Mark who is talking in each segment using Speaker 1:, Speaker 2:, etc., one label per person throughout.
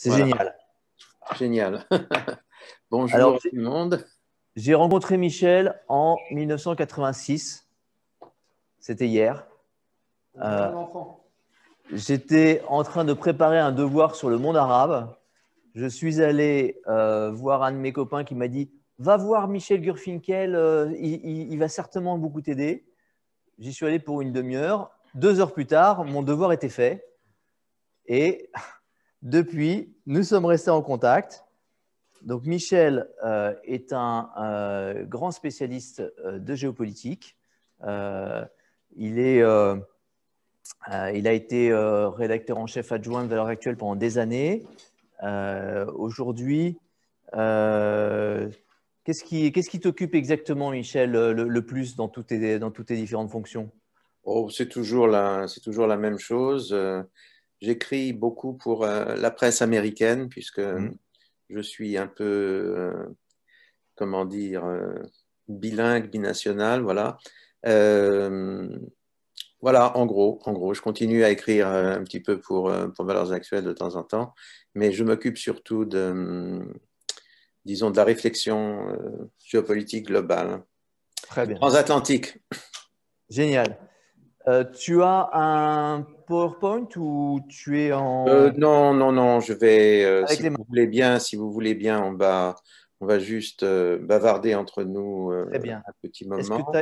Speaker 1: C'est
Speaker 2: Voilà,
Speaker 1: génial.
Speaker 2: génial.
Speaker 1: Alors,
Speaker 2: Bonjour tout le monde.
Speaker 1: j'ai rencontré Michel en 1986. C'était hier. J'étais en train de préparer un devoir sur le monde arabe. Je suis allé voir un de mes copains qui m'a dit « Va voir Michel Gurfinkel, il va certainement beaucoup t'aider. » J'y suis allé pour une demi-heure. 2 heures plus tard, mon devoir était fait. Et depuis, nous sommes restés en contact. Donc, Michel est un grand spécialiste de géopolitique. Il a été rédacteur en chef adjoint de Valeurs Actuelles pendant des années. Aujourd'hui, qu'est-ce qui t'occupe exactement, Michel, le plus dans toutes tes différentes fonctions?
Speaker 2: Oh, c'est toujours la même chose. J'écris beaucoup pour la presse américaine puisque
Speaker 1: Hmm.
Speaker 2: je suis un peu, comment dire, bilingue, binational, voilà. Euh, voilà, en gros, je continue à écrire un petit peu pour Valeurs Actuelles de temps en temps, mais je m'occupe surtout disons, de la réflexion géopolitique globale,
Speaker 1: Très bien.
Speaker 2: transatlantique.
Speaker 1: Génial. Tu as un PowerPoint ou tu es en...
Speaker 2: Non, non, non, je vais,
Speaker 1: avec les mains?
Speaker 2: si vous voulez bien, on va juste bavarder entre nous
Speaker 1: Très bien.
Speaker 2: un petit
Speaker 1: Est-ce que
Speaker 2: moment.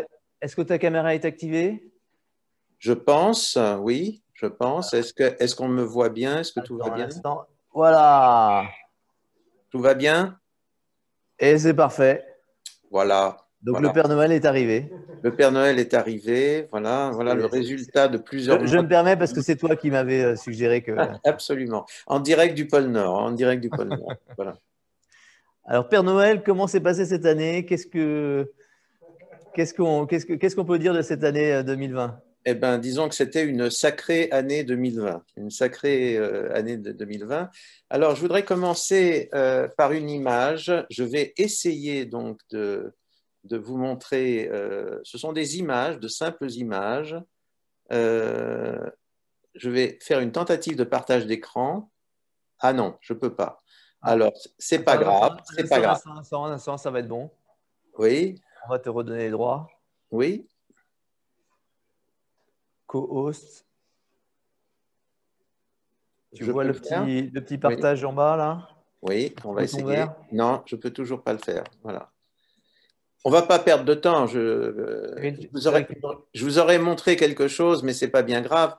Speaker 1: est-ce que ta caméra est activée?
Speaker 2: Je pense, oui, je pense. Est-ce qu'on me voit bien? Est-ce que tout va
Speaker 1: Attends un
Speaker 2: bien?
Speaker 1: instant. Voilà.
Speaker 2: Tout va bien?
Speaker 1: Et c'est parfait.
Speaker 2: Voilà,
Speaker 1: Donc le
Speaker 2: voilà.
Speaker 1: Père Noël est arrivé.
Speaker 2: Le Père Noël est arrivé. Voilà, voilà le
Speaker 1: C'est-
Speaker 2: résultat de plusieurs
Speaker 1: Je
Speaker 2: mois.
Speaker 1: me permets parce que c'est toi qui m'avais suggéré que...
Speaker 2: Absolument. En direct du pôle Nord, en direct du pôle Nord. Voilà.
Speaker 1: Alors Père Noël, comment s'est passé cette année? Qu'est-ce qu'on peut dire de cette année 2020?
Speaker 2: Eh bien, disons que c'était une sacrée année 2020, une sacrée année de 2020. Alors, je voudrais commencer par une image. Je vais essayer donc de vous montrer, ce sont des images, de simples images. Euh, je vais faire une tentative de partage d'écran. Ah non, je peux pas.
Speaker 1: Ah,
Speaker 2: Alors, c'est pas
Speaker 1: attends un
Speaker 2: grave,
Speaker 1: instant, un
Speaker 2: c'est pas
Speaker 1: instant, un
Speaker 2: grave.
Speaker 1: instant, un instant, un instant, ça va être bon.
Speaker 2: Oui,
Speaker 1: On va te redonner les droits.
Speaker 2: oui,
Speaker 1: Co-host. Tu
Speaker 2: je
Speaker 1: vois
Speaker 2: peux le faire.
Speaker 1: le petit
Speaker 2: Oui,
Speaker 1: partage en bas là?
Speaker 2: oui,
Speaker 1: Le
Speaker 2: on
Speaker 1: petit
Speaker 2: va
Speaker 1: bouton
Speaker 2: essayer.
Speaker 1: vert?
Speaker 2: Non, je peux toujours pas le faire. Voilà. On va pas perdre de temps. Je vous aurais montré quelque chose, mais c'est pas bien grave.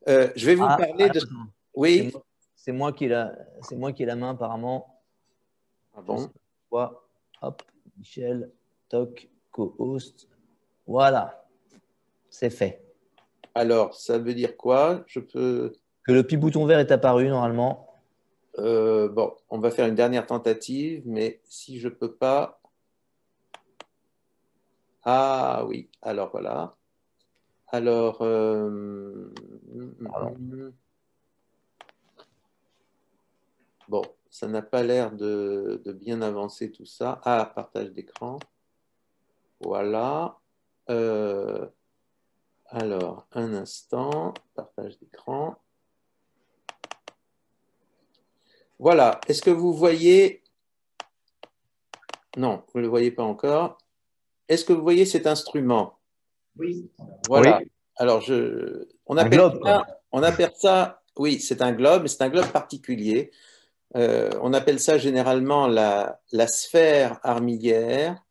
Speaker 2: Je vais vous
Speaker 1: Ah,
Speaker 2: parler
Speaker 1: alors
Speaker 2: de.
Speaker 1: attends. C'est
Speaker 2: Oui.
Speaker 1: moi, c'est moi qui ai la main apparemment.
Speaker 2: Ah
Speaker 1: Je sais
Speaker 2: bon?
Speaker 1: pas pourquoi. Hop, Michel, toc, co-host. Voilà, c'est fait.
Speaker 2: Alors, ça veut dire quoi? Je peux.
Speaker 1: Que le petit bouton vert est apparu normalement.
Speaker 2: Bon, on va faire une dernière tentative, mais si je peux pas. Ah oui. Alors voilà. Alors.
Speaker 1: Pardon.
Speaker 2: Bon, ça n'a pas l'air de bien avancer tout ça. Ah, partage d'écran. Voilà. Euh, alors, un instant, partage d'écran. Voilà. Est-ce que vous voyez? Non, vous ne le voyez pas encore. Est-ce que vous voyez cet instrument?
Speaker 1: Oui.
Speaker 2: Voilà.
Speaker 1: Oui,
Speaker 2: Alors,
Speaker 1: un globe quoi.
Speaker 2: on appelle ça, oui, c'est un globe, mais c'est un globe particulier. On appelle ça généralement la sphère armilière.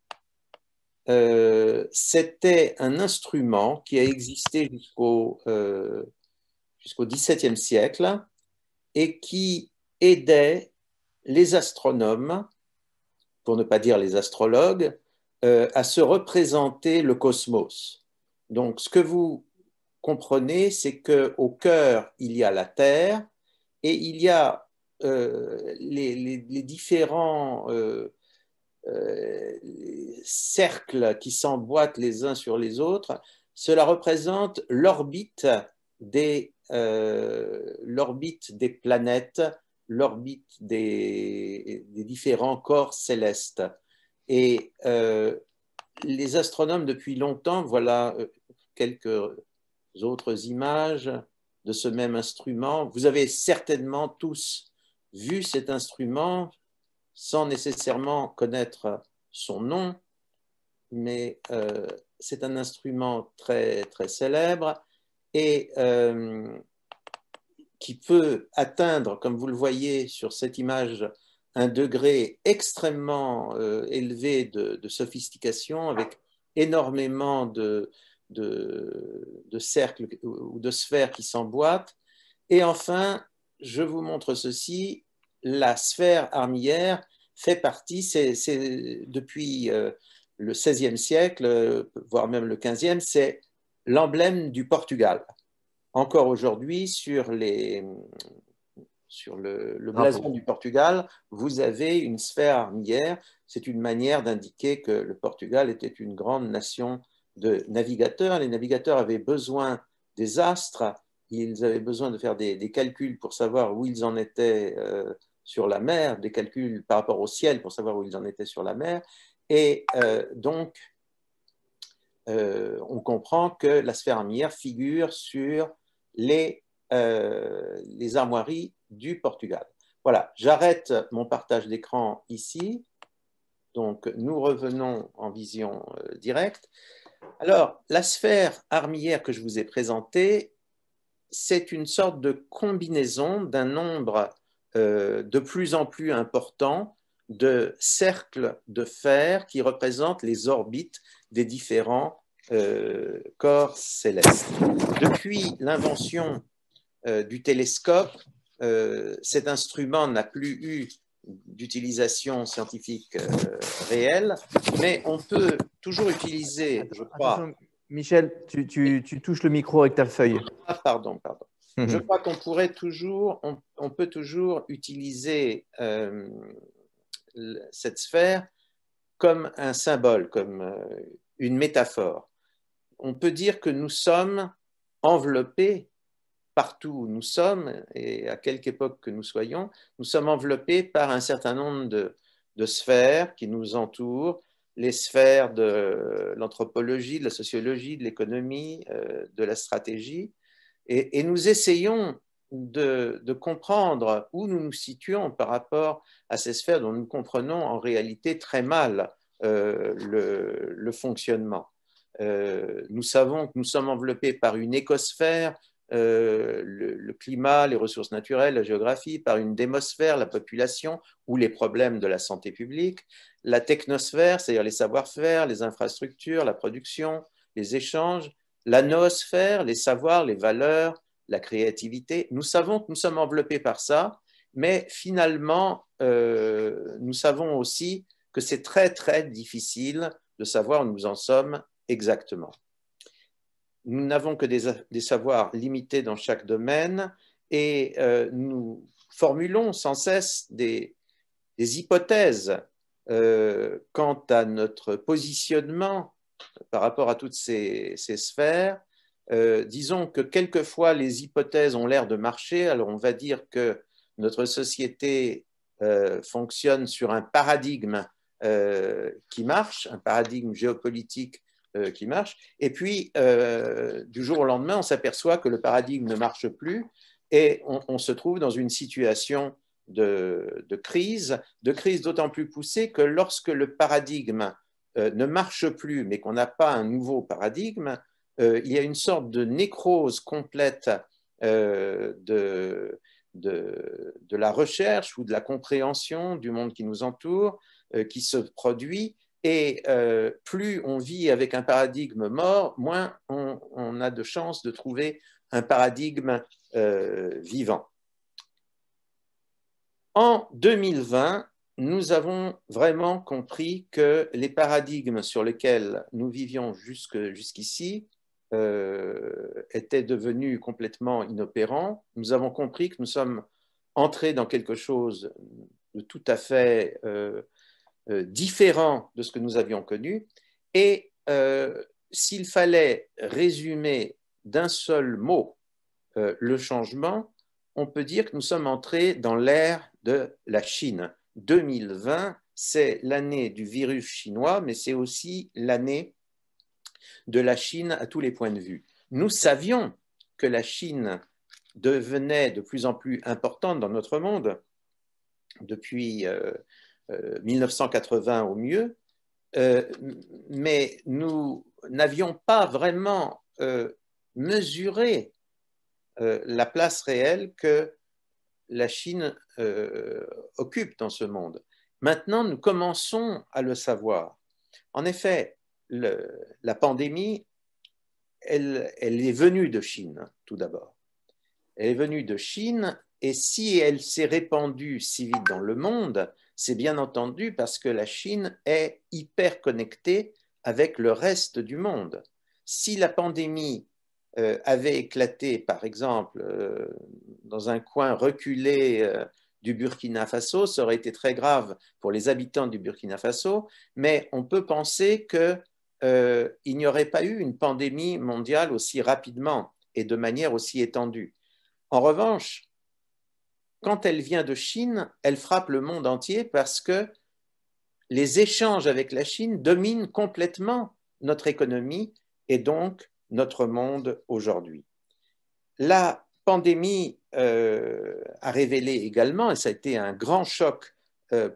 Speaker 2: C'était un instrument qui a existé jusqu'au XVIIe siècle et qui aidait les astronomes, pour ne pas dire les astrologues, à se représenter le cosmos. Donc, ce que vous comprenez, c'est qu'au cœur, il y a la Terre et il y a les différents cercles qui s'emboîtent les uns sur les autres. Cela représente l'orbite des planètes, l'orbite des différents corps célestes. Et les astronomes, depuis longtemps, voilà quelques autres images de ce même instrument. Vous avez certainement tous vu cet instrument sans nécessairement connaître son nom, mais c'est un instrument très, très célèbre et qui peut atteindre, comme vous le voyez sur cette image, un degré extrêmement élevé de sophistication, avec énormément de cercles ou de sphères qui s'emboîtent. Et enfin, je vous montre ceci, la sphère armillaire fait partie, c'est depuis le XVIe siècle, voire même le XVe, c'est l'emblème du Portugal. Encore aujourd'hui, sur le blason du Portugal, vous avez une sphère armillaire. C'est une manière d'indiquer que le Portugal était une grande nation de navigateurs. Les navigateurs avaient besoin des astres, ils avaient besoin de faire des calculs pour savoir où ils en étaient sur la mer, des calculs par rapport au ciel pour savoir où ils en étaient sur la mer. Et donc, on comprend que la sphère armillaire figure sur les armoiries du Portugal. Voilà, j'arrête mon partage d'écran ici. Donc, nous revenons en vision directe. Alors, la sphère armillaire que je vous ai présentée, c'est une sorte de combinaison d'un nombre de plus en plus important de cercles de fer qui représentent les orbites des différents corps célestes. Depuis l'invention du télescope, cet instrument n'a plus eu d'utilisation scientifique réelle, mais on peut toujours utiliser, je crois...
Speaker 1: Attention, Michel, tu touches le micro avec ta feuille.
Speaker 2: Ah, pardon. Je crois qu'on pourrait toujours, on peut toujours utiliser cette sphère comme un symbole, comme une métaphore. On peut dire que nous sommes enveloppés partout où nous sommes, et à quelque époque que nous soyons, nous sommes enveloppés par un certain nombre de sphères qui nous entourent, les sphères de l'anthropologie, de la sociologie, de l'économie, de la stratégie, et nous essayons de comprendre où nous nous situons par rapport à ces sphères dont nous comprenons en réalité très mal le fonctionnement. Nous savons que nous sommes enveloppés par une écosphère, le climat, les ressources naturelles, la géographie, par une démosphère, la population ou les problèmes de la santé publique, la technosphère, c'est-à-dire les savoir-faire, les infrastructures, la production, les échanges, la noosphère, les savoirs, les valeurs, la créativité. Nous savons que nous sommes enveloppés par ça, mais finalement, nous savons aussi que c'est très, très difficile de savoir où nous en sommes exactement. Nous n'avons que des savoirs limités dans chaque domaine et nous formulons sans cesse des hypothèses quant à notre positionnement par rapport à toutes ces sphères. Disons que quelquefois les hypothèses ont l'air de marcher, alors on va dire que notre société fonctionne sur un paradigme qui marche, un paradigme géopolitique qui marche, et puis du jour au lendemain, on s'aperçoit que le paradigme ne marche plus et on se trouve dans une situation de crise d'autant plus poussée que lorsque le paradigme ne marche plus, mais qu'on n'a pas un nouveau paradigme, il y a une sorte de nécrose complète de la recherche ou de la compréhension du monde qui nous entoure, qui se produit. Et plus on vit avec un paradigme mort, moins on a de chances de trouver un paradigme vivant. En 2020, nous avons vraiment compris que les paradigmes sur lesquels nous vivions jusqu'ici étaient devenus complètement inopérants. Nous avons compris que nous sommes entrés dans quelque chose de tout à fait différent de ce que nous avions connu. Et s'il fallait résumer d'un seul mot le changement, on peut dire que nous sommes entrés dans l'ère de la Chine. 2020, c'est l'année du virus chinois, mais c'est aussi l'année de la Chine à tous les points de vue. Nous savions que la Chine devenait de plus en plus importante dans notre monde, depuis 1980 au mieux, mais nous n'avions pas vraiment mesuré la place réelle que la Chine occupe dans ce monde. Maintenant, nous commençons à le savoir. En effet, la pandémie, elle est venue de Chine, tout d'abord. Elle est venue de Chine, et si elle s'est répandue si vite dans le monde, c'est bien entendu parce que la Chine est hyper connectée avec le reste du monde. Si la pandémie avait éclaté, par exemple, dans un coin reculé du Burkina Faso, ça aurait été très grave pour les habitants du Burkina Faso, mais on peut penser qu'il n'y aurait pas eu une pandémie mondiale aussi rapidement et de manière aussi étendue. En revanche, quand elle vient de Chine, elle frappe le monde entier parce que les échanges avec la Chine dominent complètement notre économie et donc notre monde aujourd'hui. La pandémie a révélé également, et ça a été un grand choc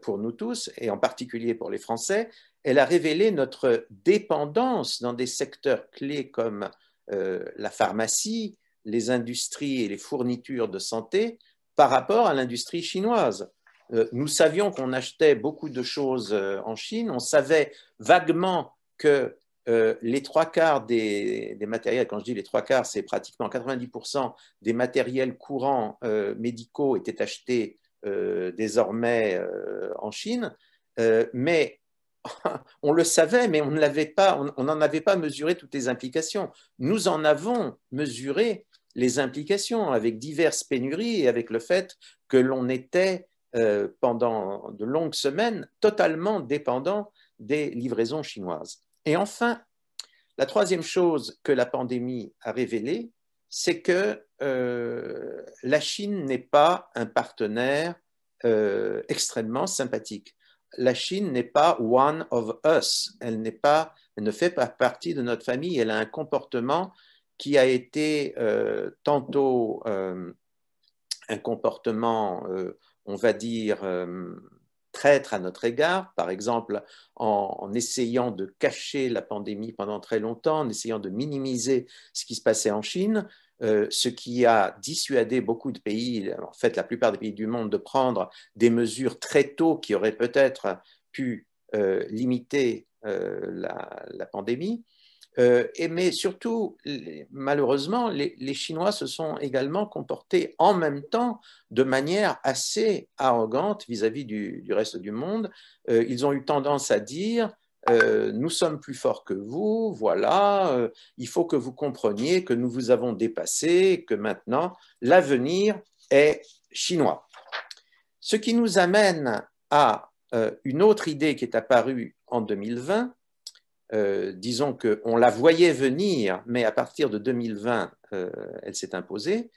Speaker 2: pour nous tous, et en particulier pour les Français, elle a révélé notre dépendance dans des secteurs clés comme la pharmacie, les industries et les fournitures de santé par rapport à l'industrie chinoise. Nous savions qu'on achetait beaucoup de choses en Chine, on savait vaguement que les trois quarts des matériels, quand je dis les trois quarts, c'est pratiquement 90% des matériels courants médicaux étaient achetés désormais en Chine, mais on le savait, mais on n'en avait pas mesuré toutes les implications. Nous en avons mesuré les implications avec diverses pénuries et avec le fait que l'on était pendant de longues semaines totalement dépendant des livraisons chinoises. Et enfin, la troisième chose que la pandémie a révélée, c'est que la Chine n'est pas un partenaire extrêmement sympathique. La Chine n'est pas one of us, elle ne fait pas partie de notre famille, elle a un comportement qui a été tantôt un comportement, on va dire, traître à notre égard, par exemple en essayant de cacher la pandémie pendant très longtemps, en essayant de minimiser ce qui se passait en Chine, ce qui a dissuadé beaucoup de pays, en fait la plupart des pays du monde, de prendre des mesures très tôt qui auraient peut-être pu limiter la pandémie. Mais surtout, malheureusement, les Chinois se sont également comportés en même temps de manière assez arrogante vis-à-vis du reste du monde. Ils ont eu tendance à dire nous sommes plus forts que vous, voilà, il faut que vous compreniez que nous vous avons dépassé, que maintenant l'avenir est chinois. Ce qui nous amène à une autre idée qui est apparue en 2020. Disons qu'on la voyait venir, mais à partir de 2020, elle s'est imposée.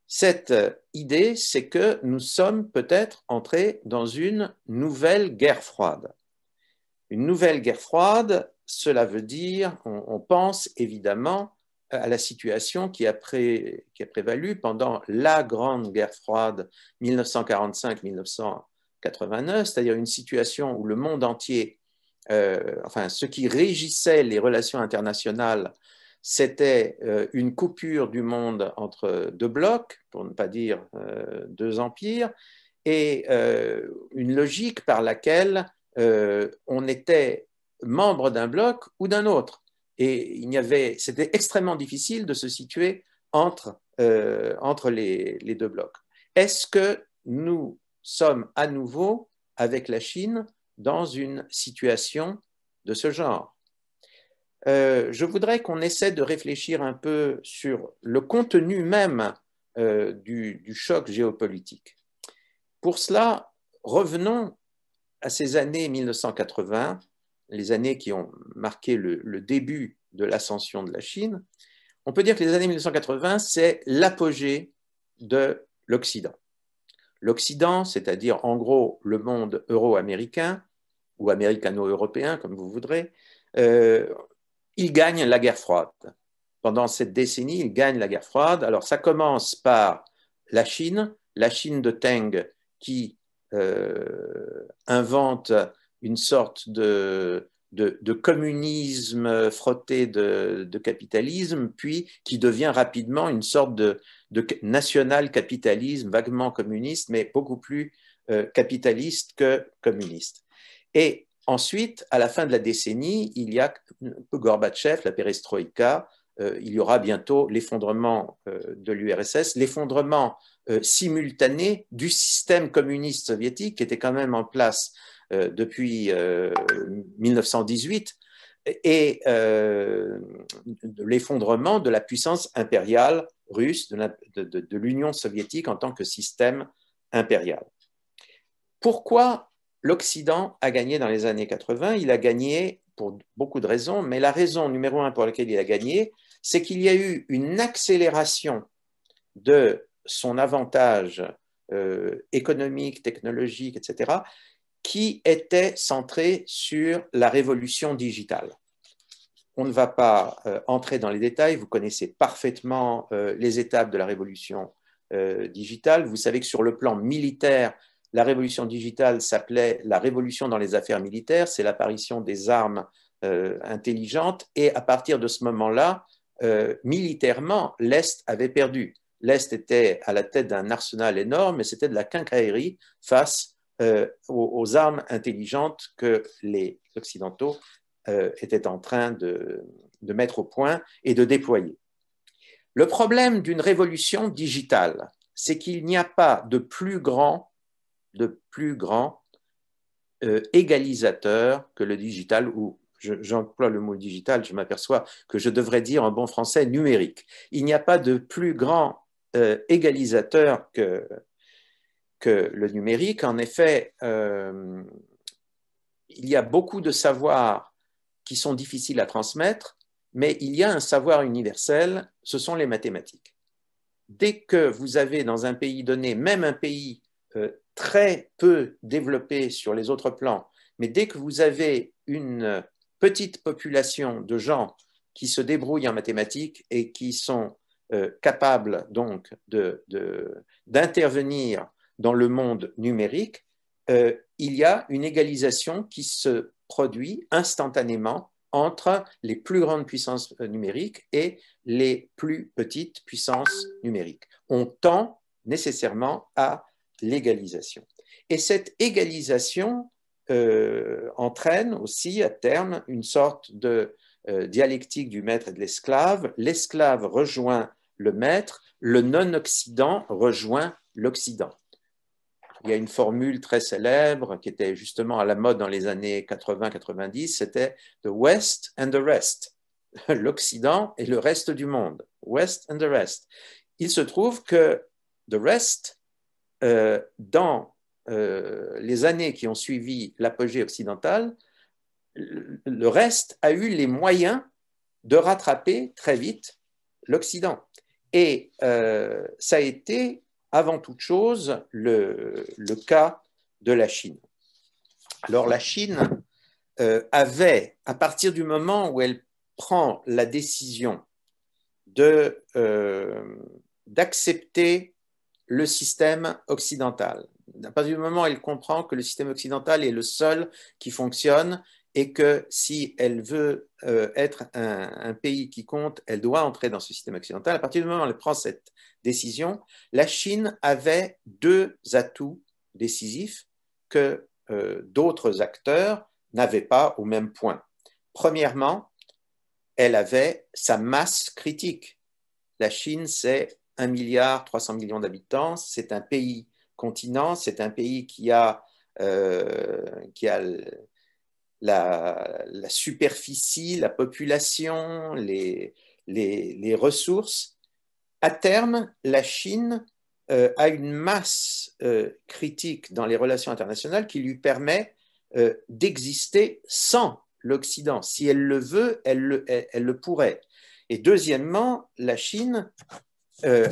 Speaker 2: Cette idée, c'est que nous sommes peut-être entrés dans une nouvelle guerre froide. Une nouvelle guerre froide, cela veut dire, on pense évidemment à la situation qui a prévalu pendant la grande guerre froide 1945-1989, c'est-à-dire une situation où le monde entier enfin, ce qui régissait les relations internationales, c'était une coupure du monde entre deux blocs, pour ne pas dire deux empires, et une logique par laquelle on était membre d'un bloc ou d'un autre. Et c'était extrêmement difficile de se situer entre les deux blocs. Est-ce que nous sommes à nouveau, avec la Chine, dans une situation de ce genre? Je voudrais qu'on essaie de réfléchir un peu sur le contenu même du choc géopolitique. Pour cela, revenons à ces années 1980, les années qui ont marqué le début de l'ascension de la Chine. On peut dire que les années 1980, c'est l'apogée de l'Occident. L'Occident, c'est-à-dire en gros le monde euro-américain, ou américano-européen, comme vous voudrez, il gagne la guerre froide. Pendant cette décennie, il gagne la guerre froide. Alors, ça commence par la Chine de Teng, qui invente une sorte de communisme frotté de capitalisme, puis qui devient rapidement une sorte de national-capitalisme vaguement communiste, mais beaucoup plus capitaliste que communiste. Et ensuite, à la fin de la décennie, il y a Gorbatchev, la perestroïka, il y aura bientôt l'effondrement de l'URSS, l'effondrement simultané du système communiste soviétique qui était quand même en place depuis 1918 et l'effondrement de la puissance impériale russe, de l'Union soviétique en tant que système impérial. Pourquoi l'Occident a gagné dans les années 80? Il a gagné pour beaucoup de raisons, mais la raison numéro 1 pour laquelle il a gagné, c'est qu'il y a eu une accélération de son avantage économique, technologique, etc., qui était centré sur la révolution digitale. On ne va pas entrer dans les détails, vous connaissez parfaitement les étapes de la révolution digitale. Vous savez que sur le plan militaire, la révolution digitale s'appelait la révolution dans les affaires militaires, c'est l'apparition des armes intelligentes, et à partir de ce moment-là, militairement, l'Est avait perdu. L'Est était à la tête d'un arsenal énorme, mais c'était de la quincaillerie face aux armes intelligentes que les Occidentaux étaient en train de mettre au point et de déployer. Le problème d'une révolution digitale, c'est qu'il n'y a pas de plus grand égalisateur que le digital, ou j'emploie le mot digital, je m'aperçois que je devrais dire en bon français numérique. Il n'y a pas de plus grand égalisateur que le numérique. En effet, il y a beaucoup de savoirs qui sont difficiles à transmettre, mais il y a un savoir universel, ce sont les mathématiques. Dès que vous avez dans un pays donné, même un pays très peu développé sur les autres plans, mais dès que vous avez une petite population de gens qui se débrouillent en mathématiques et qui sont capables donc d'intervenir dans le monde numérique, il y a une égalisation qui se produit instantanément entre les plus grandes puissances numériques et les plus petites puissances numériques. On tend nécessairement à l'égalisation. Et cette égalisation entraîne aussi à terme une sorte de dialectique du maître et de l'esclave. L'esclave rejoint le maître, le non-Occident rejoint l'Occident. Il y a une formule très célèbre qui était justement à la mode dans les années 80-90, c'était « the West and the rest », l'Occident et le reste du monde, « West and the rest ». Il se trouve que « the rest », dans les années qui ont suivi l'apogée occidentale, le reste a eu les moyens de rattraper très vite l'Occident. Et ça a été avant toute chose le cas de la Chine. Alors la Chine avait, à partir du moment où elle prend la décision d'accepter le système occidental, à partir du moment où elle comprend que le système occidental est le seul qui fonctionne et que si elle veut être un pays qui compte, elle doit entrer dans ce système occidental. À partir du moment où elle prend cette décision, la Chine avait deux atouts décisifs que d'autres acteurs n'avaient pas au même point. Premièrement, elle avait sa masse critique. La Chine, c'est 1,3 milliard d'habitants, c'est un pays continent, c'est un pays qui a la superficie, la population, les ressources. À terme, la Chine a une masse critique dans les relations internationales qui lui permet d'exister sans l'Occident. Si elle le veut, elle le pourrait. Et deuxièmement, la Chine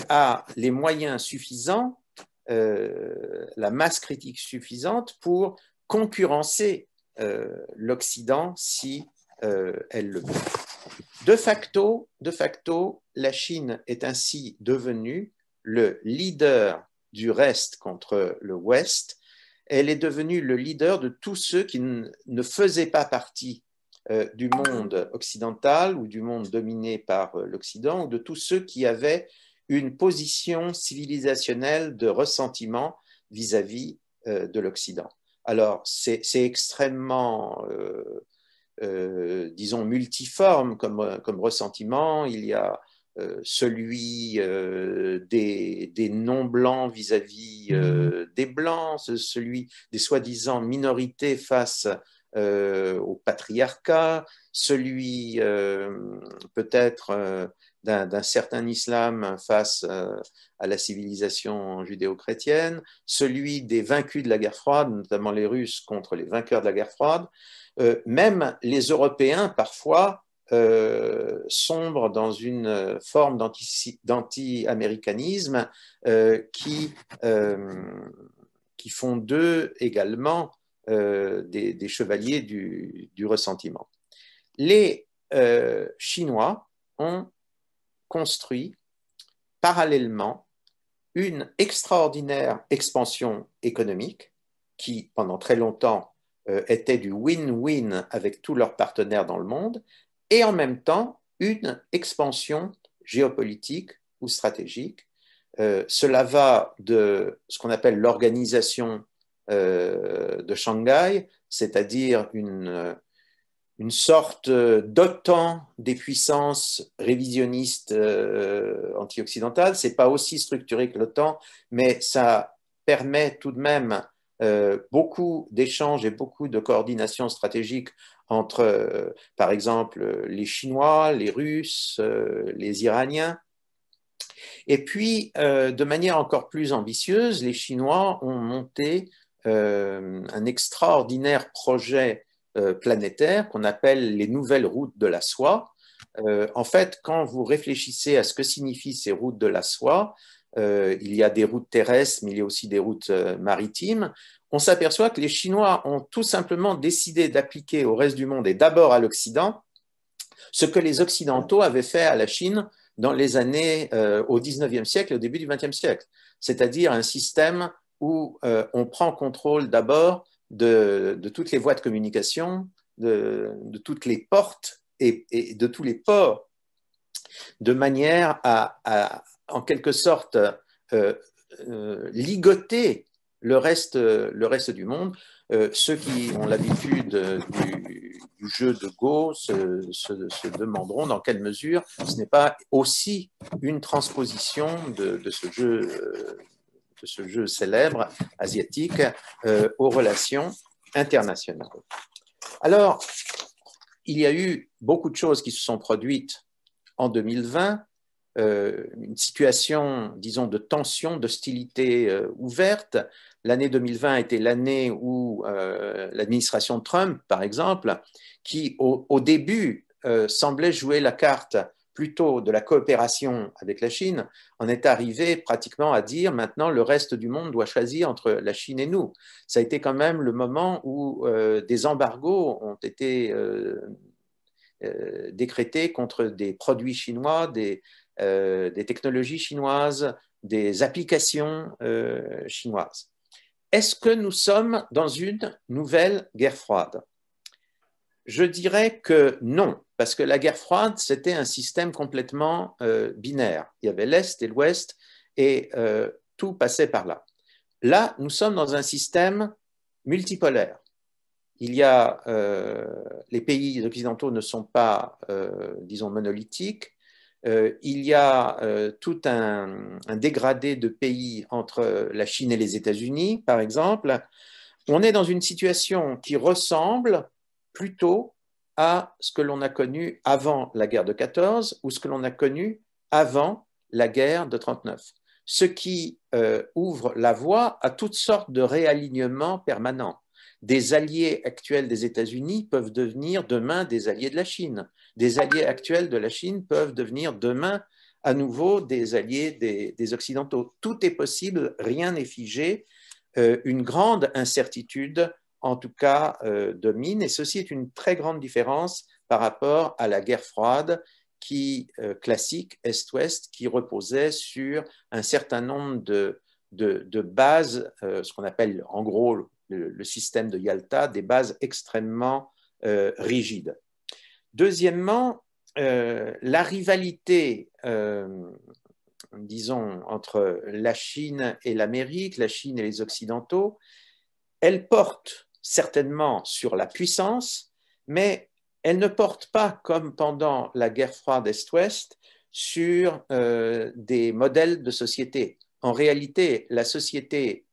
Speaker 2: a les moyens suffisants, la masse critique suffisante pour concurrencer l'Occident si elle le veut. De facto, la Chine est ainsi devenue le leader du reste contre le Ouest. elle est devenue le leader de tous ceux qui ne faisaient pas partie du monde occidental ou du monde dominé par l'Occident, ou de tous ceux qui avaient une position civilisationnelle de ressentiment vis-à-vis de l'Occident. Alors, c'est extrêmement, disons, multiforme comme ressentiment. Il y a celui des non-blancs vis-à-vis des blancs, celui des soi-disant minorités face au patriarcat, celui peut-être d'un certain islam face à la civilisation judéo-chrétienne, celui des vaincus de la guerre froide, notamment les Russes contre les vainqueurs de la guerre froide. Même les Européens, parfois, sombrent dans une forme d'anti-américanisme qui font d'eux également des chevaliers du ressentiment. Les Chinois ont construit parallèlement une extraordinaire expansion économique qui, pendant très longtemps, était du win-win avec tous leurs partenaires dans le monde, et en même temps une expansion géopolitique ou stratégique. Cela va de ce qu'on appelle l'organisation de Shanghai, c'est-à-dire une sorte d'OTAN des puissances révisionnistes anti-occidentales. Ce n'est pas aussi structuré que l'OTAN, mais ça permet tout de même beaucoup d'échanges et beaucoup de coordination stratégique entre, par exemple, les Chinois, les Russes, les Iraniens. Et puis, de manière encore plus ambitieuse, les Chinois ont monté un extraordinaire projet planétaire qu'on appelle les nouvelles routes de la soie. En fait, quand vous réfléchissez à ce que signifient ces routes de la soie, il y a des routes terrestres, mais il y a aussi des routes maritimes. On s'aperçoit que les Chinois ont tout simplement décidé d'appliquer au reste du monde et d'abord à l'Occident ce que les Occidentaux avaient fait à la Chine dans les années au 19e siècle et au début du 20e siècle, c'est-à-dire un système où on prend contrôle d'abord de toutes les voies de communication, de toutes les portes et de tous les ports, de manière à en quelque sorte, ligoter le reste du monde. Ceux qui ont l'habitude du jeu de Go se demanderont dans quelle mesure ce n'est pas aussi une transposition de ce jeu célèbre asiatique aux relations internationales. Alors, il y a eu beaucoup de choses qui se sont produites en 2020, une situation, disons, de tension, d'hostilité ouverte. L'année 2020 était l'année où l'administration Trump, par exemple, qui au début semblait jouer la carte plutôt de la coopération avec la Chine, en est arrivé pratiquement à dire maintenant le reste du monde doit choisir entre la Chine et nous. Ça a été quand même le moment où des embargos ont été décrétés contre des produits chinois, des technologies chinoises, des applications chinoises. Est-ce que nous sommes dans une nouvelle guerre froide? Je dirais que non, parce que la guerre froide, c'était un système complètement binaire. Il y avait l'Est et l'Ouest, et tout passait par là. Là, nous sommes dans un système multipolaire. Il y a, les pays occidentaux ne sont pas, disons, monolithiques. Il y a tout un dégradé de pays entre la Chine et les États-Unis, par exemple. On est dans une situation qui ressemble plutôt à ce que l'on a connu avant la guerre de 14 ou ce que l'on a connu avant la guerre de 39, ce qui ouvre la voie à toutes sortes de réalignements permanents. Des alliés actuels des États-Unis peuvent devenir demain des alliés de la Chine. Des alliés actuels de la Chine peuvent devenir demain à nouveau des alliés des Occidentaux. Tout est possible, rien n'est figé. Une grande incertitude, en tout cas, domine. Et ceci est une très grande différence par rapport à la guerre froide classique, Est-Ouest, qui reposait sur un certain nombre de bases, ce qu'on appelle en gros le système de Yalta, des bases extrêmement rigides. Deuxièmement, la rivalité, disons, entre la Chine et l'Amérique, la Chine et les Occidentaux, elle porte certainement sur la puissance, mais elle ne porte pas, comme pendant la guerre froide Est-Ouest, sur des modèles de société. En réalité, la société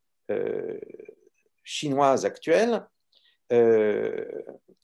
Speaker 2: chinoise actuelle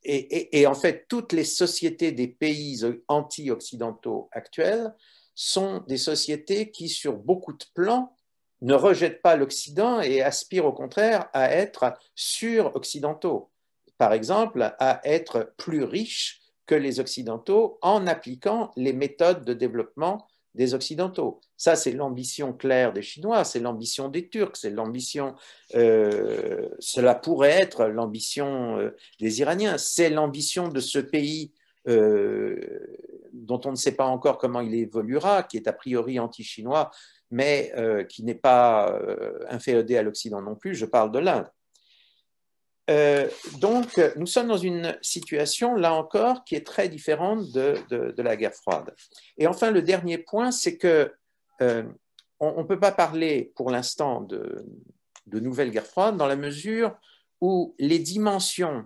Speaker 2: et en fait, toutes les sociétés des pays anti-occidentaux actuels sont des sociétés qui, sur beaucoup de plans, ne rejettent pas l'Occident et aspirent au contraire à être sur-occidentaux. Par exemple, à être plus riches que les Occidentaux en appliquant les méthodes de développement des Occidentaux. Ça, c'est l'ambition claire des Chinois, c'est l'ambition des Turcs, c'est l'ambition, cela pourrait être l'ambition des Iraniens, c'est l'ambition de ce pays dont on ne sait pas encore comment il évoluera, qui est a priori anti-chinois, mais qui n'est pas inféodé à l'Occident non plus, je parle de l'Inde. Donc, nous sommes dans une situation, là encore, qui est très différente de la guerre froide. Et enfin, le dernier point, c'est que on ne peut pas parler pour l'instant de nouvelle guerre froide dans la mesure où les dimensions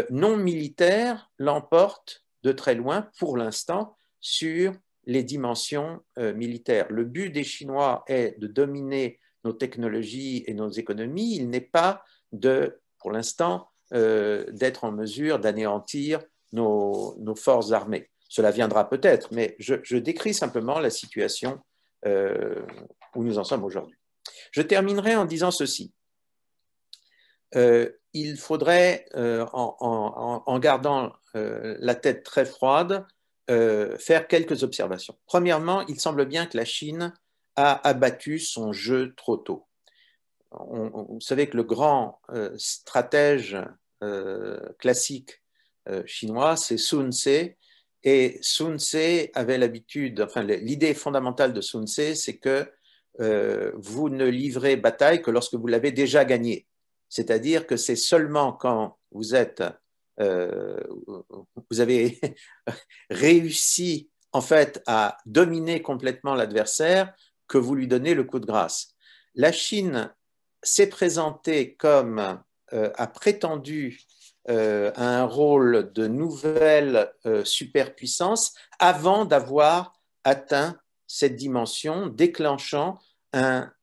Speaker 2: non militaires l'emportent de très loin, pour l'instant, sur les dimensions militaires. Le but des Chinois est de dominer nos technologies et nos économies. Il n'est pas pour l'instant, d'être en mesure d'anéantir nos forces armées. Cela viendra peut-être, mais je décris simplement la situation où nous en sommes aujourd'hui. Je terminerai en disant ceci. Il faudrait, en gardant la tête très froide, faire quelques observations. Premièrement, il semble bien que la Chine a abattu son jeu trop tôt. Vous savez que le grand stratège classique chinois, c'est Sun Tse. Et Sun Tse avait l'habitude, enfin l'idée fondamentale de Sun Tse, c'est que vous ne livrez bataille que lorsque vous l'avez déjà gagnée. C'est-à-dire que c'est seulement quand vous avez réussi en fait à dominer complètement l'adversaire que vous lui donnez le coup de grâce. La Chine s'est présentée comme a prétendu à un rôle de nouvelle superpuissance avant d'avoir atteint cette dimension, déclenchant un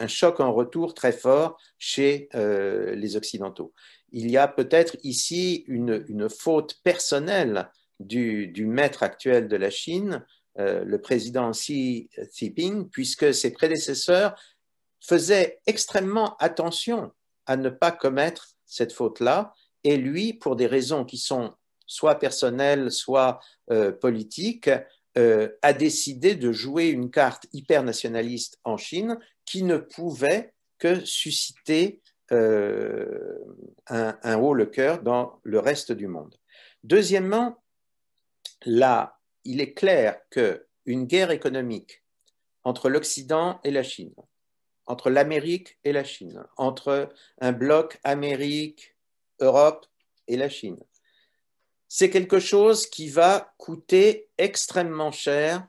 Speaker 2: choc en retour très fort chez les Occidentaux. Il y a peut-être ici une faute personnelle du maître actuel de la Chine, le président Xi Jinping, puisque ses prédécesseurs faisaient extrêmement attention à ne pas commettre cette faute-là, et lui, pour des raisons qui sont soit personnelles, soit politiques, a décidé de jouer une carte hyper nationaliste en Chine qui ne pouvait que susciter un haut le cœur dans le reste du monde. Deuxièmement, là, il est clair qu'une guerre économique entre l'Occident et la Chine, entre l'Amérique et la Chine, entre un bloc Amérique, Europe et la Chine, c'est quelque chose qui va coûter extrêmement cher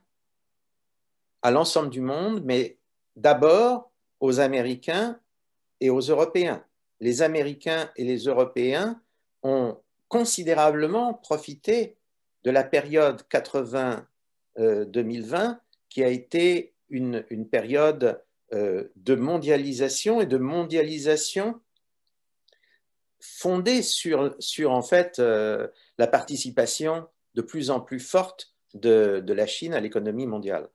Speaker 2: à l'ensemble du monde, mais d'abord aux Américains et aux Européens. Les Américains et les Européens ont considérablement profité de la période 80-2020 qui a été une période de mondialisation et de mondialisation fondée sur en fait la participation de plus en plus forte de la Chine à l'économie mondiale.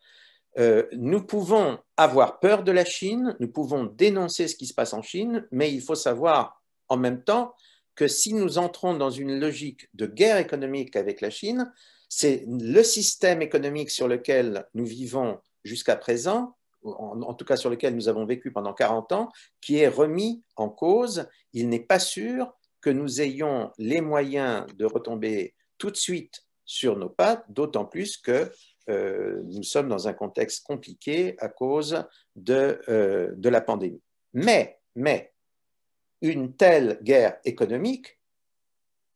Speaker 2: Nous pouvons avoir peur de la Chine, nous pouvons dénoncer ce qui se passe en Chine, mais il faut savoir en même temps que si nous entrons dans une logique de guerre économique avec la Chine, c'est le système économique sur lequel nous vivons jusqu'à présent, en tout cas sur lequel nous avons vécu pendant 40 ans, qui est remis en cause. Il n'est pas sûr que nous ayons les moyens de retomber tout de suite sur nos pattes, d'autant plus que nous sommes dans un contexte compliqué à cause de la pandémie. Mais une telle guerre économique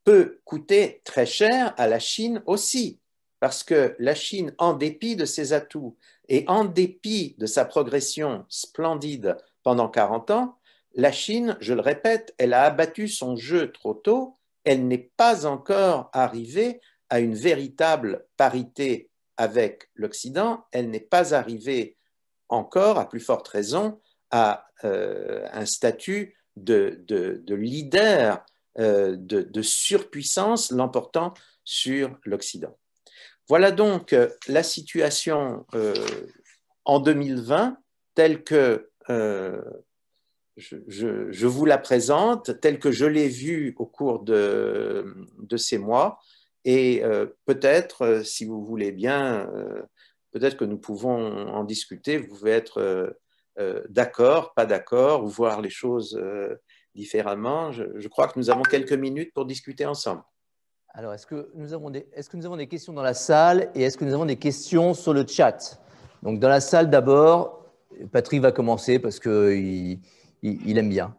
Speaker 2: peut coûter très cher à la Chine aussi, parce que la Chine, en dépit de ses atouts et en dépit de sa progression splendide pendant 40 ans, la Chine, je le répète, elle a abattu son jeu trop tôt, elle n'est pas encore arrivée à une véritable parité avec l'Occident, elle n'est pas arrivée encore, à plus forte raison, à un statut de leader, de surpuissance, l'emportant sur l'Occident. Voilà donc la situation en 2020 telle que je vous la présente, telle que je l'ai vue au cours de ces mois. Et peut-être, si vous voulez bien, peut-être que nous pouvons en discuter. Vous pouvez être d'accord, pas d'accord, ou voir les choses différemment. Je crois que nous avons quelques minutes pour discuter ensemble.
Speaker 1: Alors, est-ce que nous avons des questions dans la salle et est-ce que nous avons des questions sur le chat? Donc, dans la salle d'abord, Patrick va commencer parce qu'il aime bien.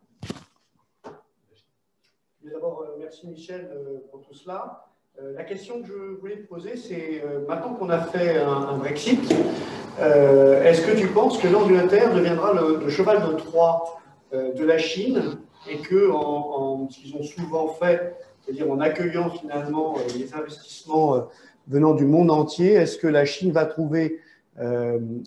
Speaker 3: D'abord, merci Michel pour tout cela. La question que je voulais te poser, c'est maintenant qu'on a fait un Brexit, est-ce que tu penses que l'Angleterre deviendra le cheval de Troie de la Chine et que, ce qu'ils ont souvent fait, c'est-à-dire en accueillant finalement les investissements venant du monde entier, est-ce que la Chine va trouver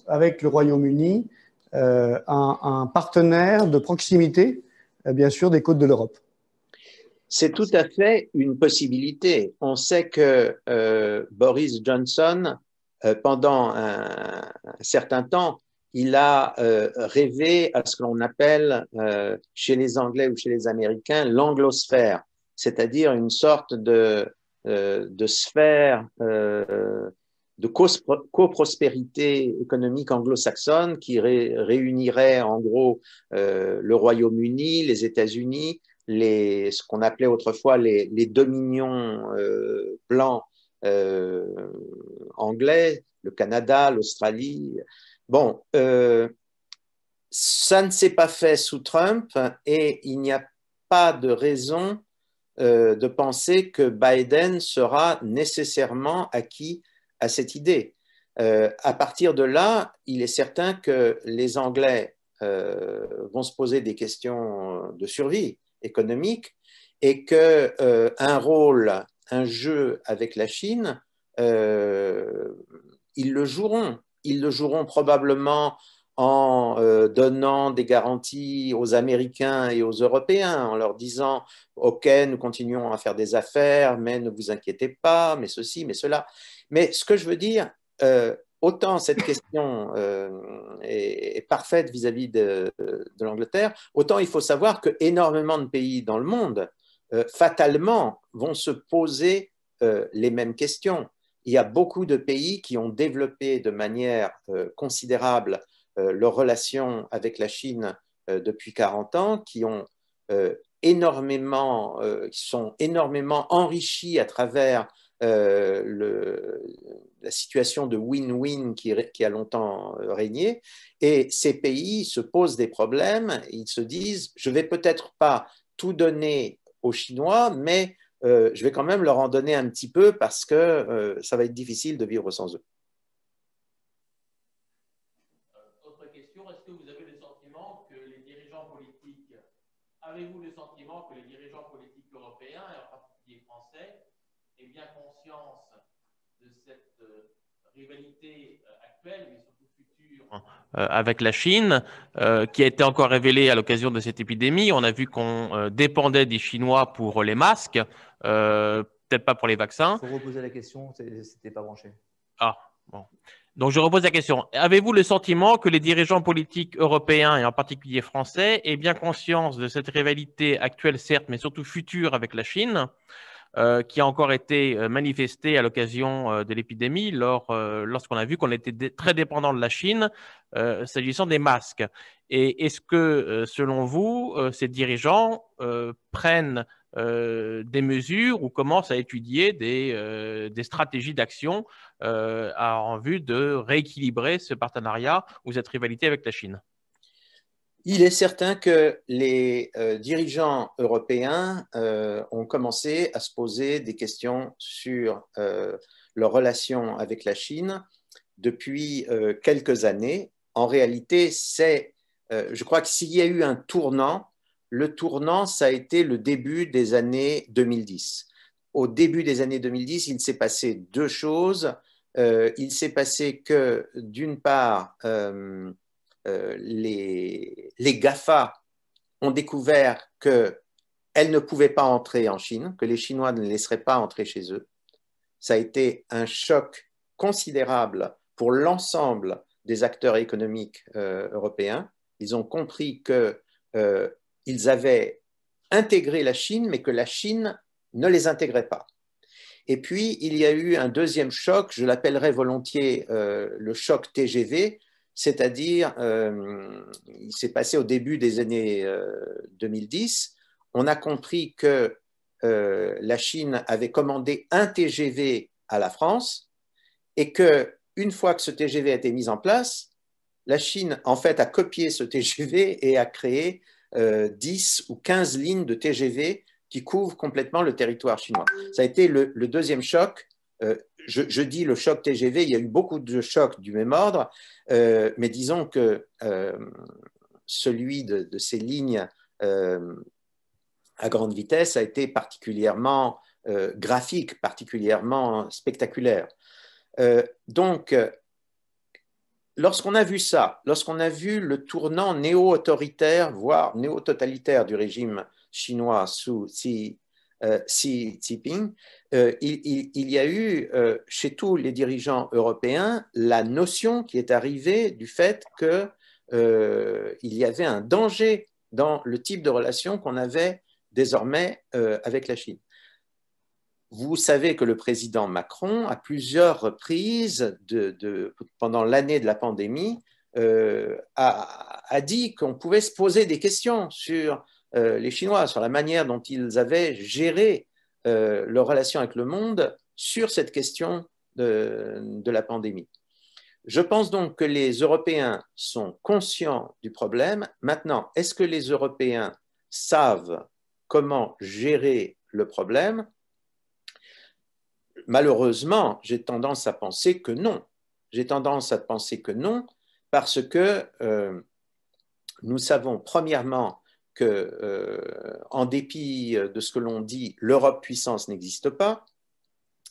Speaker 3: avec le Royaume-Uni un partenaire de proximité, bien sûr, des côtes de l'Europe?
Speaker 2: C'est tout à fait une possibilité. On sait que Boris Johnson, pendant un certain temps, il a rêvé à ce que l'on appelle chez les Anglais ou chez les Américains l'anglosphère, c'est-à-dire une sorte de sphère de coprospérité économique anglo-saxonne qui réunirait en gros le Royaume-Uni, les États-Unis, ce qu'on appelait autrefois les dominions blancs anglais, le Canada, l'Australie. Bon, ça ne s'est pas fait sous Trump et il n'y a pas de raison de penser que Biden sera nécessairement acquis à cette idée. À partir de là, il est certain que les Anglais vont se poser des questions de survie économique et qu'un rôle, un jeu avec la Chine, ils le joueront. Ils le joueront probablement en donnant des garanties aux Américains et aux Européens, en leur disant « Ok, nous continuons à faire des affaires, mais ne vous inquiétez pas, mais ceci, mais cela ». Mais ce que je veux dire, autant cette question est parfaite vis-à-vis de l'Angleterre, autant il faut savoir qu'énormément de pays dans le monde, fatalement, vont se poser les mêmes questions. Il y a beaucoup de pays qui ont développé de manière considérable leurs relations avec la Chine depuis 40 ans, qui sont énormément enrichis à travers la situation de win-win qui a longtemps régné. Et ces pays se posent des problèmes, ils se disent, je ne vais peut-être pas tout donner aux Chinois, mais je vais quand même leur en donner un petit peu parce que ça va être difficile de vivre sans eux.
Speaker 4: Autre question, est-ce que vous avez le sentiment que les dirigeants politiques, avez-vous le sentiment que les dirigeants politiques européens, et en particulier français, aient bien conscience de cette rivalité actuelle, mais surtout future, avec la Chine, qui a été encore révélée à l'occasion de cette épidémie? On a vu qu'on dépendait des Chinois pour les masques, peut-être pas pour les vaccins.
Speaker 1: Il faut reposer la question, c'était pas branché.
Speaker 4: Ah, bon. Donc, je repose la question. Avez-vous le sentiment que les dirigeants politiques européens, et en particulier français, aient bien conscience de cette rivalité actuelle, certes, mais surtout future avec la Chine, qui a encore été manifestée à l'occasion de l'épidémie, lorsqu'on a vu qu'on était très dépendant de la Chine s'agissant des masques? Et est-ce que, selon vous, ces dirigeants prennent des mesures ou commencent à étudier des stratégies d'action en vue de rééquilibrer ce partenariat ou cette rivalité avec la Chine?
Speaker 2: Il est certain que les dirigeants européens ont commencé à se poser des questions sur leur relation avec la Chine depuis quelques années. En réalité, je crois que s'il y a eu un tournant, le tournant, ça a été le début des années 2010. Au début des années 2010, il s'est passé deux choses. Il s'est passé que, d'une part, les GAFA ont découvert qu'elles ne pouvaient pas entrer en Chine, que les Chinois ne les laisseraient pas entrer chez eux. Ça a été un choc considérable pour l'ensemble des acteurs économiques européens. Ils ont compris qu'ils avaient intégré la Chine, mais que la Chine ne les intégrait pas. Et puis, il y a eu un deuxième choc, je l'appellerais volontiers le choc TGV, c'est-à-dire, il s'est passé au début des années 2010, on a compris que la Chine avait commandé un TGV à la France et qu'une fois que ce TGV a été mis en place, la Chine, en fait, a copié ce TGV et a créé 10 ou 15 lignes de TGV qui couvrent complètement le territoire chinois. Ça a été le deuxième choc. Je dis le choc TGV, il y a eu beaucoup de chocs du même ordre, mais disons que celui de ces lignes à grande vitesse a été particulièrement graphique, particulièrement spectaculaire. Donc, lorsqu'on a vu ça, lorsqu'on a vu le tournant néo-autoritaire, voire néo-totalitaire du régime chinois sous Xi Jinping, il y a eu chez tous les dirigeants européens la notion qui est arrivée du fait qu'il y avait un danger dans le type de relation qu'on avait désormais avec la Chine. Vous savez que le président Macron, à plusieurs reprises pendant l'année de la pandémie, a dit qu'on pouvait se poser des questions sur les Chinois, sur la manière dont ils avaient géré leur relation avec le monde sur cette question de la pandémie. Je pense donc que les Européens sont conscients du problème. Maintenant, est-ce que les Européens savent comment gérer le problème? Malheureusement, j'ai tendance à penser que non. J'ai tendance à penser que non, parce que nous savons premièrement que, en dépit de ce que l'on dit, l'Europe puissance n'existe pas,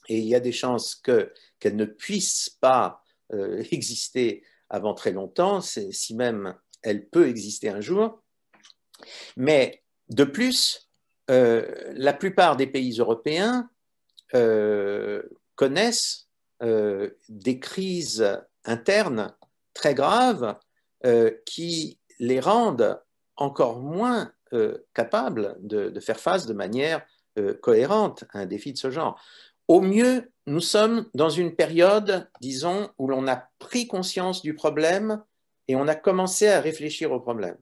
Speaker 2: et il y a des chances qu'elle ne puisse pas exister avant très longtemps, si même elle peut exister un jour. Mais de plus, la plupart des pays européens connaissent des crises internes très graves qui les rendent encore moins capables de faire face de manière cohérente à un défi de ce genre. Au mieux, nous sommes dans une période, disons, où l'on a pris conscience du problème et on a commencé à réfléchir au problème.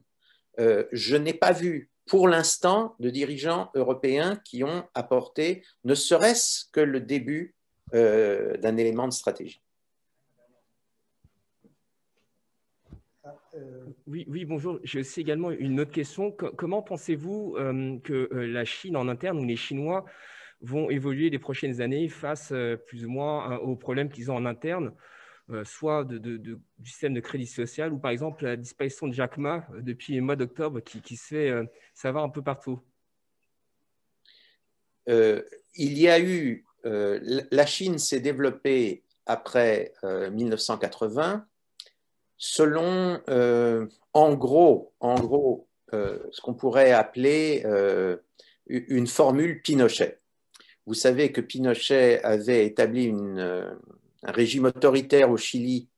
Speaker 2: Je n'ai pas vu pour l'instant de dirigeants européens qui ont apporté ne serait-ce que le début d'un élément de stratégie.
Speaker 5: Oui, bonjour. J'ai aussi également une autre question. Comment pensez-vous que la Chine en interne ou les Chinois vont évoluer les prochaines années face plus ou moins aux problèmes qu'ils ont en interne, soit du système de crédit social ou par exemple la disparition de Jack Ma depuis le mois d'octobre qui se fait savoir un peu partout?
Speaker 2: Il y a eu, la Chine s'est développée après 1980 selon, en gros, ce qu'on pourrait appeler une formule Pinochet. Vous savez que Pinochet avait établi un régime autoritaire au Chili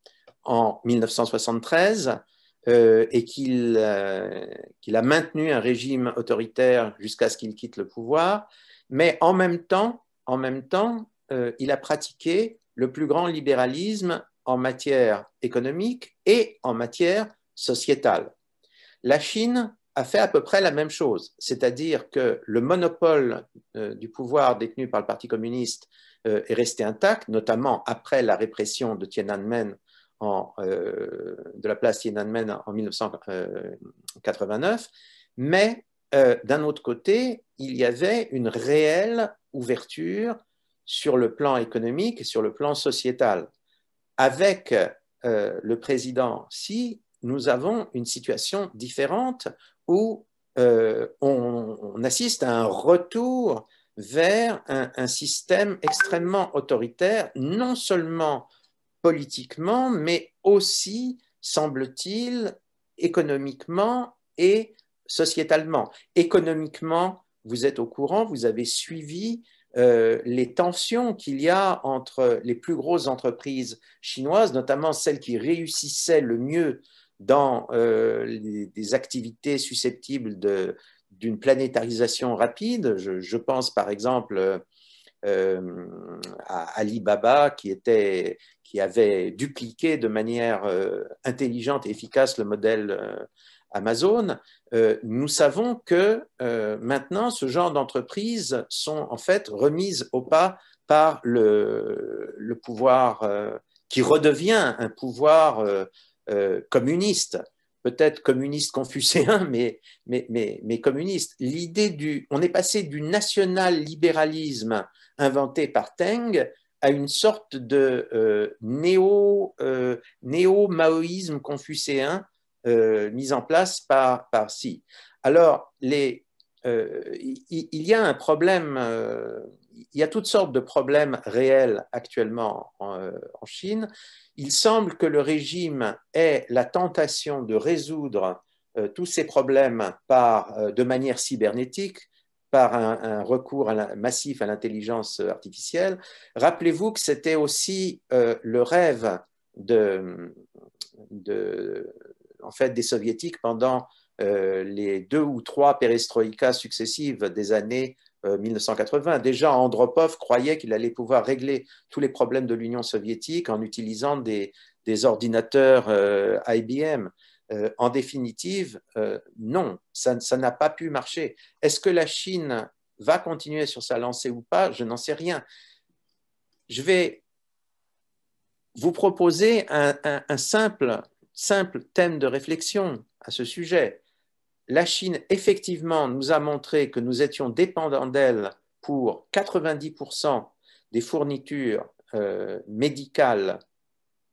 Speaker 2: en 1973 et qu'il a maintenu un régime autoritaire jusqu'à ce qu'il quitte le pouvoir, mais en même temps, il a pratiqué le plus grand libéralisme en matière économique et en matière sociétale. La Chine a fait à peu près la même chose, c'est-à-dire que le monopole du pouvoir détenu par le Parti communiste est resté intact, notamment après la répression de Tiananmen de la place Tiananmen en 1989, mais d'un autre côté, il y avait une réelle ouverture sur le plan économique et sur le plan sociétal. Avec le président Xi, nous avons une situation différente où on assiste à un retour vers un système extrêmement autoritaire, non seulement politiquement, mais aussi, semble-t-il, économiquement et sociétalement. Économiquement, vous êtes au courant, vous avez suivi les tensions qu'il y a entre les plus grosses entreprises chinoises, notamment celles qui réussissaient le mieux dans des activités susceptibles d'une planétarisation rapide. Je pense par exemple à Alibaba qui avait dupliqué de manière intelligente et efficace le modèle Amazon. Nous savons que maintenant, ce genre d'entreprises sont en fait remises au pas par le pouvoir qui redevient un pouvoir communiste, peut-être communiste confucéen, mais communiste. On est passé du national-libéralisme inventé par Teng à une sorte de néo-maoïsme confucéen mis en place par Xi. Alors, il y a un problème, il y a toutes sortes de problèmes réels actuellement en Chine. Il semble que le régime ait la tentation de résoudre tous ces problèmes de manière cybernétique, par un recours massif à l'intelligence artificielle. Rappelez-vous que c'était aussi le rêve en fait, des soviétiques pendant les 2 ou 3 perestroïkas successives des années 1980. Déjà, Andropov croyait qu'il allait pouvoir régler tous les problèmes de l'Union soviétique en utilisant des ordinateurs IBM. En définitive, non, ça n'a pas pu marcher. Est-ce que la Chine va continuer sur sa lancée ou pas? Je n'en sais rien. Je vais vous proposer un simple thème de réflexion à ce sujet. La Chine, effectivement, nous a montré que nous étions dépendants d'elle pour 90% des fournitures médicales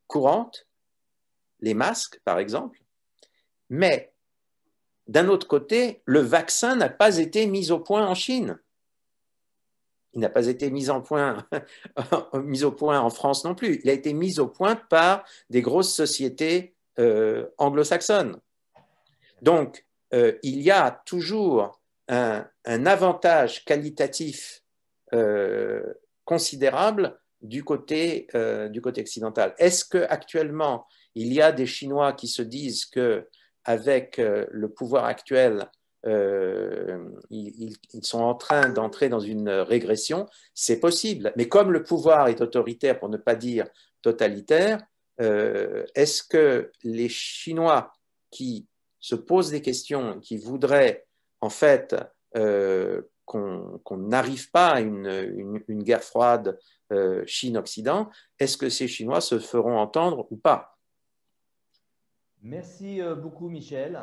Speaker 2: courantes, les masques, par exemple. Mais, d'un autre côté, le vaccin n'a pas été mis au point en Chine. Il n'a pas été mis au point en France non plus. Il a été mis au point par des grosses sociétés anglo-saxonnes. Donc, il y a toujours un avantage qualitatif considérable du côté occidental. Est-ce qu'actuellement, il y a des Chinois qui se disent qu'avec le pouvoir actuel, ils sont en train d'entrer dans une régression? C'est possible. Mais comme le pouvoir est autoritaire, pour ne pas dire totalitaire, est-ce que les Chinois qui se posent des questions, qui voudraient en fait qu'on n'arrive pas à une guerre froide Chine-Occident, est-ce que ces Chinois se feront entendre ou pas?
Speaker 1: Merci beaucoup, Michel.